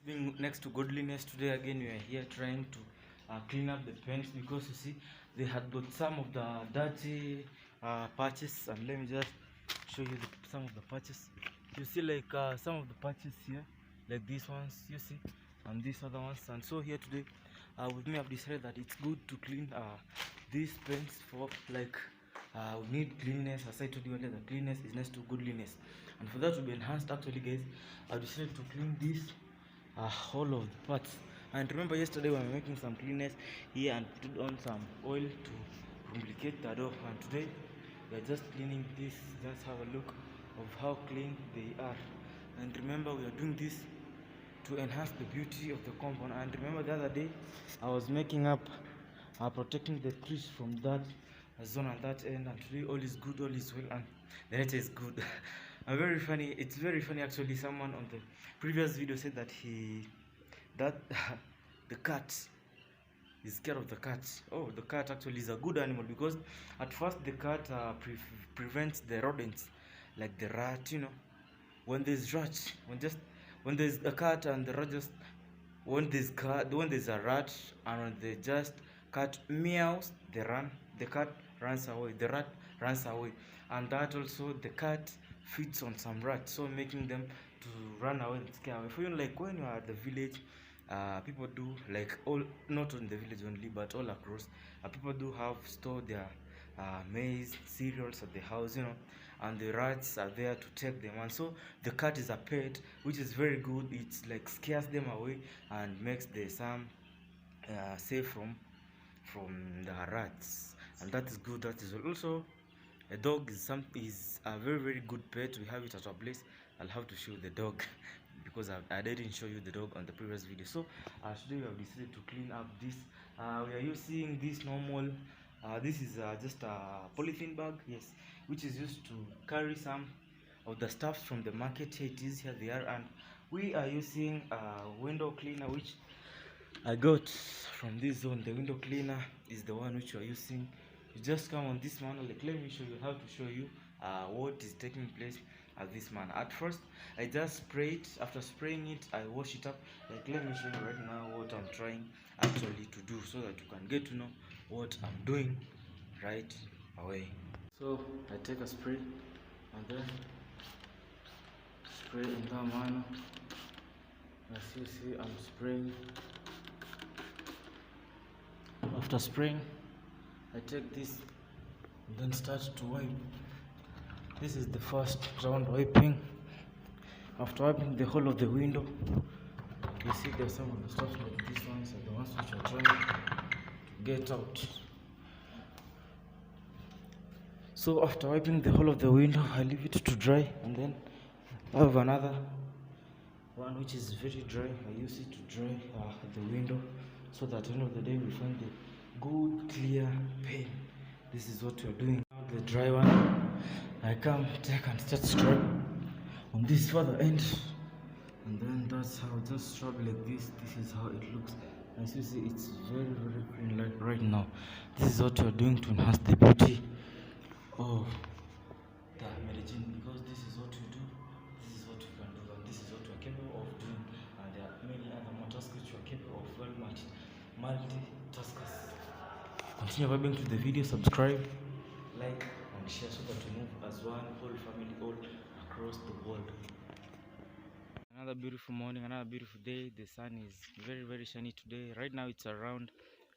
Being next to godliness, today again we are here trying to clean up the paints, because you see they had got some of the dirty patches. And let me just show you some of the patches. You see, like some of the patches here, like these ones you see, and these other ones. And so here today with me, I've decided that it's good to clean these paints, for like we need cleanness. As I told you earlier, that cleanness is next to godliness, and for that to be enhanced, actually guys, I've decided to clean this all of the parts. And remember, yesterday we were making some cleanness here and put on some oil to lubricate the door, and today we are just cleaning this. Just have a look of how clean they are. And remember, we are doing this to enhance the beauty of the compound. And remember, the other day I was making up protecting the trees from that zone and that end, and today all is good, all is well, and the nature is good. And very funny, it's very funny actually. Someone on the previous video said that the cat is scared of the cat. Oh, the cat actually is a good animal, because at first the cat prevents the rodents, like the rat, you know. When there's rats, when there's a cat and the rat, just when there's a rat, and when they just cat meows, the cat runs away, the rat runs away. And that also, the cat feeds on some rats, so making them to run away and scare away. For you, like when you are at the village, people do, like, all, not in the village only but all across, people do have store their maize cereals at the house, you know, and the rats are there to take them. And so the cat is a pet, which is very good. It's like scares them away and makes the some safe from the rats, and that is good. That is also, a dog is a very good pet. We have it at our place. I'll have to show you the dog because I didn't show you the dog on the previous video. So today we have decided to clean up this. We are using this normal this is just a polythene bag, yes, which is used to carry some of the stuff from the market. Here it is, here they are. And we are using a window cleaner, which I got from this zone. The window cleaner is the one which we are using. You just come on this manner. Like, let me show you how to show you what is taking place at this manner. At first, I just spray it. After spraying it, I wash it up. Like, let me show you right now what I'm trying actually to do, so that you can get to know what I'm doing right away. So I take a spray and then spray in that manner. As you see, I'm spraying. After spraying, I take this and then start to wipe. This is the first round wiping. After wiping the whole of the window, you see there's some of the stuff like these ones are the ones which are trying to get out. So after wiping the whole of the window, I leave it to dry, and then I have another one which is very dry. I use it to dry the window, so that at the end of the day we find the good clear pane. This is what we're doing. Now the dry one, I come take and start scrub on this further end, and then that's how, just scrub like this. This is how it looks. As you see, it's very clean. Like right now, this is what you're doing to enhance the beauty of the medicine, because this is what we do, this is what we can do, and this is what we're capable of doing. And there are many other more tasks which we're capable of, very much multitaskers. Continue vibing to the video, subscribe, like and share, so that we move as one whole family all across the world. Another beautiful morning, another beautiful day. The sun is very shiny today. Right now it's around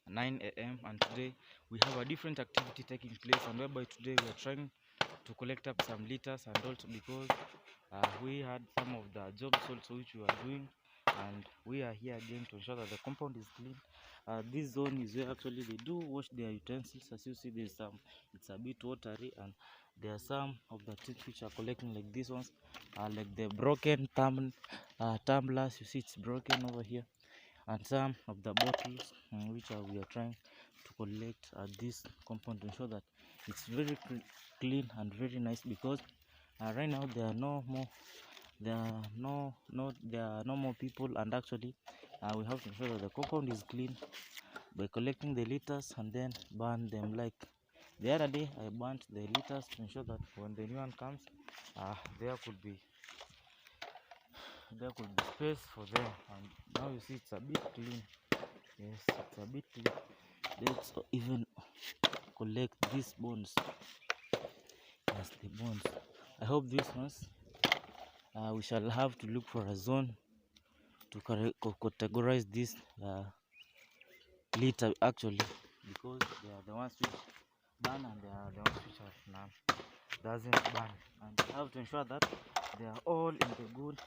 9 a.m. and today we have a different activity taking place, and whereby today we are trying to collect up some litters, and also because we had some of the jobs also which we are doing, and we are here again to ensure that the compound is clean. This zone is where actually they do wash their utensils. As you see, there's some, it's a bit watery, and there are some of the things which are collecting, like these ones, like the broken tumblers. You see, it's broken over here, and some of the bottles which we are trying to collect at this compound to ensure that it's very clean and very nice, because right now there are no more people, and actually we have to ensure that the compound is clean by collecting the litters and then burn them. Like the other day I burnt the litters to ensure that when the new one comes, there could be space for them, and you see it's a bit clean. Yes, it's a bit clean. Let's even collect these bones. Yes, the bones. I hope these ones we shall have to look for a zone to categorize this litter actually, because they are the ones which burn and they are the ones which are now doesn't burn, and we have to ensure that they are all in the good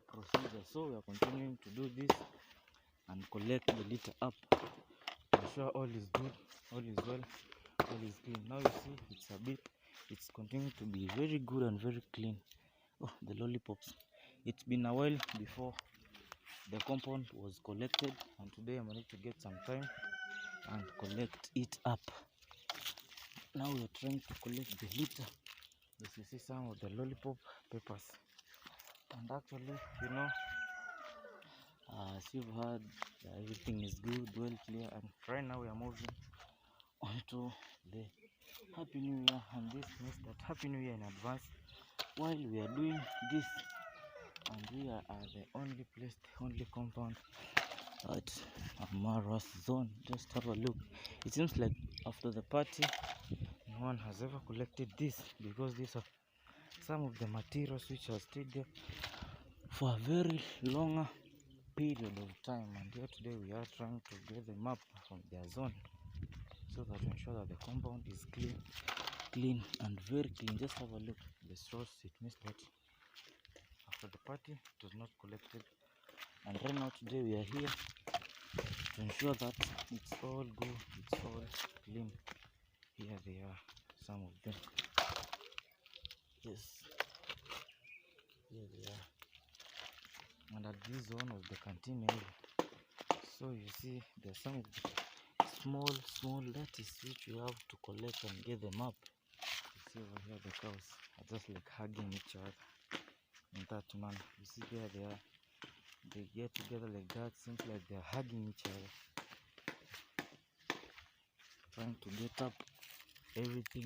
procedure. So we are continuing to do this and collect the litter up to ensure all is good, all is well, all is clean. Now you see it's continuing to be very good and very clean. Oh, the lollipops. It's been a while before the compound was collected, and today I'm ready to get some time and collect it up. Now we are trying to collect the litter. As you see, some of the lollipop peppers. And actually, you know, as you've heard, everything is good, well clear, and right now we are moving on to the Happy New Year, and this means that Happy New Year in advance while we are doing this. And we are at the only place, the only compound at iammarwa's zone. Just have a look. It seems like after the party no one has ever collected this, because these are some of the materials which have stayed there for a very long period of time, and here today we are trying to get them up from their zone so that to ensure that the compound is clean and very clean. Just have a look. The straws, it means that after the party it was not collected, and right now today we are here to ensure that it's all good, it's all clean. Here they are, some of them. Yes, here they are. And at this zone of the canteen area, so you see there's some of the small lettuce which we have to collect and get them up. You see over here the cows are just like hugging each other in that manner. You see there they are, they get together like that, seems like they're hugging each other, trying to get up everything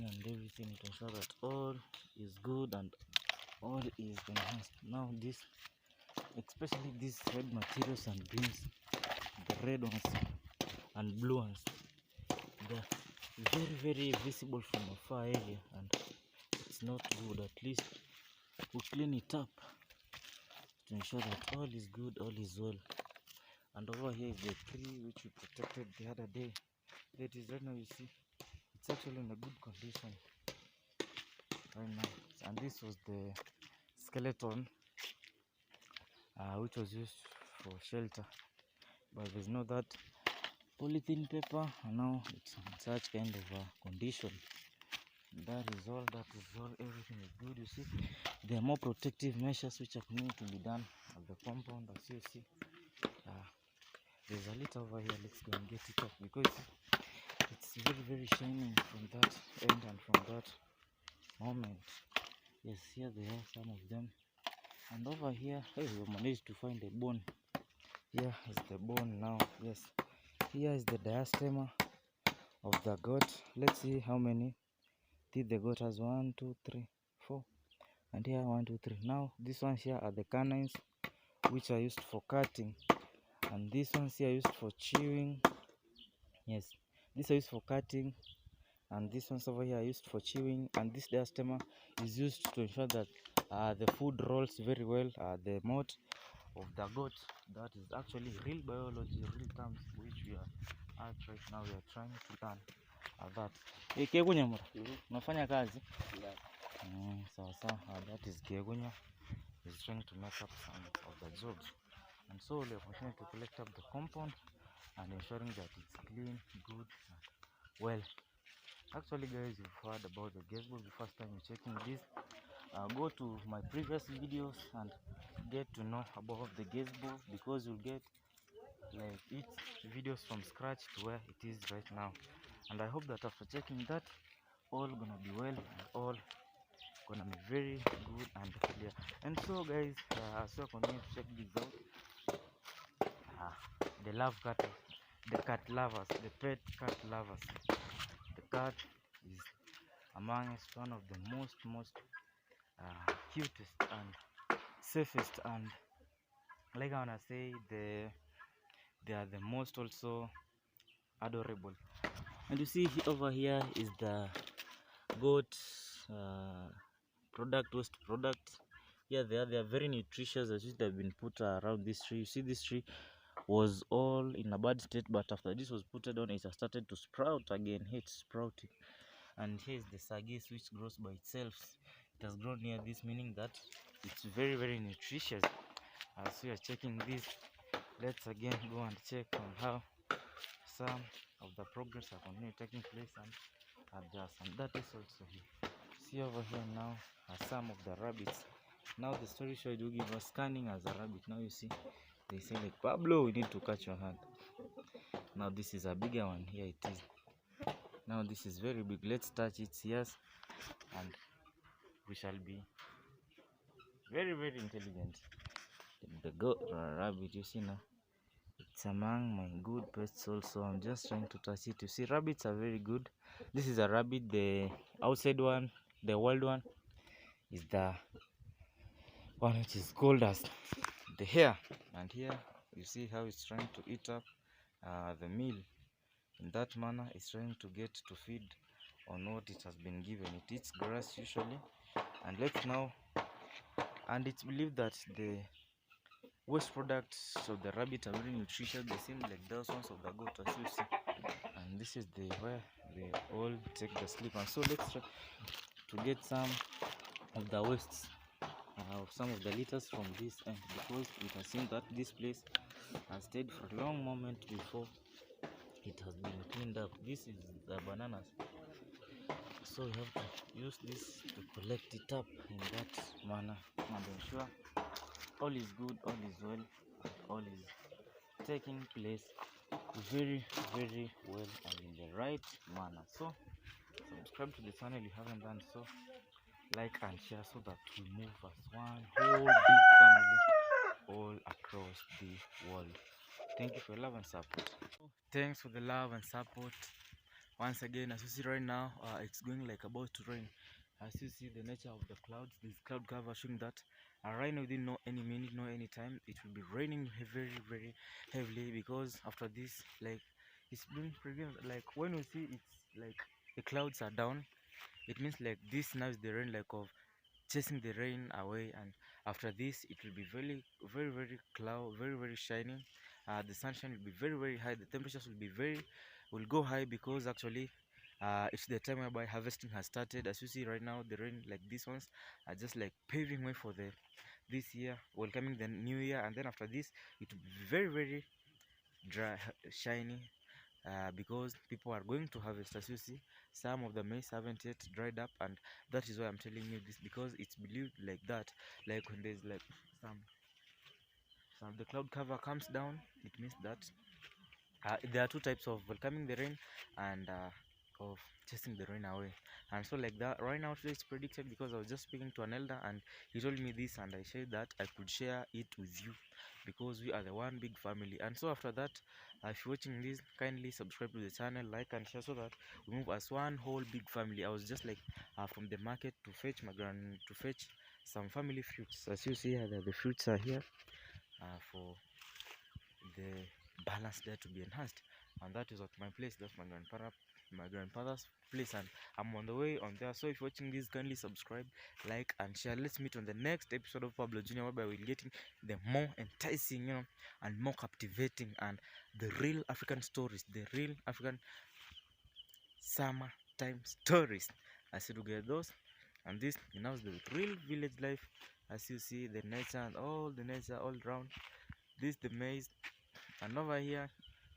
to ensure that all is good and all is enhanced. Now this, especially these red materials and greens, the red ones and blue ones, they're very visible from a far area, and it's not good. At least we clean it up to ensure that all is good, all is well. And over here is the tree which we protected the other day. There it is right now. You see it's actually in a good condition right now, and this was the skeleton which was used for shelter, but there's no that polythene paper, and now it's in such kind of condition. That is all, everything is good. You see there are more protective measures which are going to be done at the compound. As you see, there's a litter over here. Let's go and get it up, because it's very shining from that end and from that moment. Yes, here they are, some of them. And over here, hey, we managed to find a bone. Here is the bone now. Yes, here is the diastema of the goat. Let's see how many teeth the goat has. 1, 2, 3, 4, and here 1, 2, 3. Now these ones here are the canines which are used for cutting, and these ones here are used for chewing. Yes, these are used for cutting, and these ones over here are used for chewing, and this diastema is used to ensure that the food rolls very well. The moat of the goat, that is actually real biology, real terms which we are at right now. We are trying to learn that. Kegunya mura, unafanya kazi? Sawa. That is Kegunya. He's trying to make up some of the jobs, and so we are continuing to collect up the compound and ensuring that it's clean, good, well. Actually guys, you've heard about the gazebo. The first time you're checking this, go to my previous videos and get to know about the gazebo, because you'll get like each videos from scratch to where it is right now. And I hope that after checking that, all gonna be well and all gonna be very good and clear. And so guys, as you continue to check this out, the love cat, the cat lovers, the pet cat lovers, the cat is amongst one of the most cutest and safest and like I wanna say, they are the most also adorable. And you see over here is the goat product, waste product. Yeah, they are very nutritious. As they've been put around this tree. You see, this tree was all in a bad state, but after this was put on, it has started to sprout again. It's sprouting. And here's the sagis, which grows by itself. It has grown near this, meaning that it's very, very nutritious. As we are checking this, let's again go and check on how some of the progress are continuing taking place and adjust. And that is also here. See over here now are some of the rabbits. Now the story show do give us scanning as a rabbit. Now you see they say like, Pablo, we need to catch your hand. Now this is a bigger one. Here it is. Now this is very big. Let's touch its ears and we shall be very, very intelligent. The goat rabbit, you see now, it's among my good pets also. I'm just trying to touch it. You see, rabbits are very good. This is a rabbit. The outside one, the wild one, is the one which is called as the hare. And here you see how it's trying to eat up the meal. In that manner, it's trying to get to feed on what it has been given. It eats grass usually. And let's now, and it's believed that the waste products of the rabbit are very nutritious. They seem like those ones of the goat, as you see. And this is the where they all take the sleep. And so let's try to get some of the wastes of some of the litters from this end, because we can see that this place has stayed for a long moment before it has been cleaned up. This is the bananas, so we have to use this to collect it up in that manner and ensure all is good, all is well, and all is taking place very, very well and in the right manner. So subscribe to the channel if you haven't done so, like and share, so that we move as one whole big family all across the world. Thank you for your love and support. Thanks for the love and support once again. As you see right now, it's going like about to rain. As you see the nature of the clouds, this cloud cover showing that right now within no any minute, no any time, it will be raining very, very heavily, because after this, like, it's been previous, like when we see it's like the clouds are down, it means like this now is the rain, like of chasing the rain away. And after this, it will be very, very, very cloud, very, very shining. The sunshine will be very, very high. The temperatures will go high, because actually it's the time whereby harvesting has started. As you see right now, the rain, like these ones, are just like paving way for the this year, welcoming the new year. And then after this, it will be very, very dry, shiny, because people are going to harvest. As you see, some of the maize haven't yet dried up, and that is why I'm telling you this, because it's believed like that, like when there's like some the cloud cover comes down, it means that there are two types of welcoming the rain and of chasing the rain away. And so like that right now, today it's predicted, because I was just speaking to an elder and he told me this, and I said that I could share it with you, because we are the one big family. And so after that, if you're watching this, kindly subscribe to the channel, like and share, so that we move as one whole big family. I was just like from the market to fetch some family fruits. As you see here, the fruits are here for the balance there to be enhanced. And that is at my place. That's my grandfather's place, and I'm on the way on there. So if you're watching this, kindly subscribe, like and share. Let's meet on the next episode of Pablo Jr., whereby we're getting the more enticing, and more captivating, and the real African stories, the real African summertime stories. I said to get those, and this now is the real village life. As you see, the nature and all the nature all around. This the maize, and over here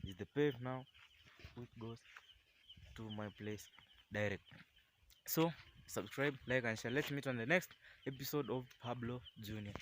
is the pave now, which goes to my place direct. So subscribe, like and share. Let's meet on the next episode of Pablo Jr.